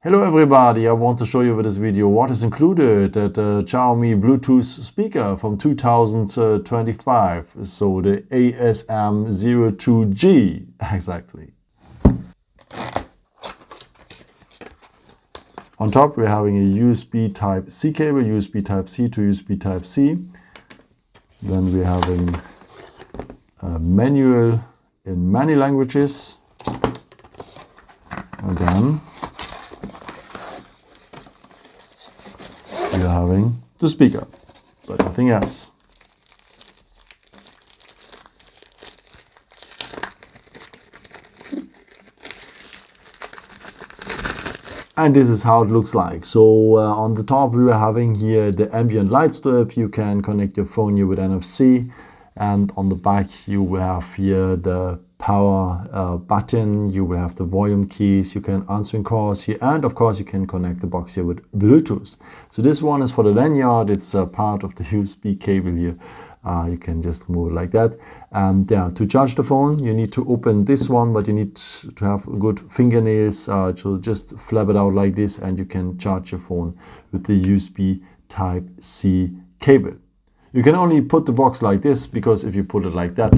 Hello everybody, I want to show you with this video what is included at the Xiaomi Bluetooth speaker from 2025, so the ASM02G, exactly. On top we're having a USB Type-C cable, USB Type-C to USB Type-C. Then we're having a manual in many languages. And then we are having the speaker, but nothing else. And this is how it looks like. So on the top we are having here the ambient light strip. You can connect your phone here with NFC, and on the back you will have here the power button, you will have the volume keys, you can answer calls here, and of course you can connect the box here with Bluetooth. So this one is for the lanyard, it's part of the USB cable here. You can just remove it like that. And yeah, to charge the phone you need to open this one, but you need to have good fingernails, so just flap it out like this and you can charge your phone with the USB Type-C cable. You can only put the box like this, because if you put it like that,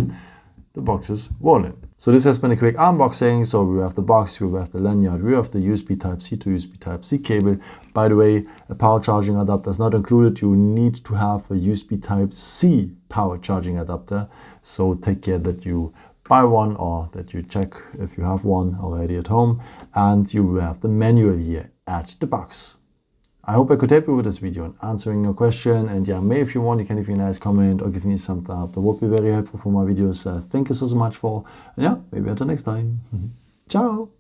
the box is rolling. So this has been a quick unboxing. So we have the box, we have the lanyard, we have the USB Type-C to USB Type-C cable. By the way, a power charging adapter is not included. You need to have a USB Type-C power charging adapter. So take care that you buy one, or that you check if you have one already at home. And you will have the manual here at the box. I hope I could help you with this video and answering your question. And yeah, maybe if you want, you can leave me a nice comment or give me some thumbs up. That would be very helpful for my videos. Thank you so much for, and yeah, maybe until next time. Ciao.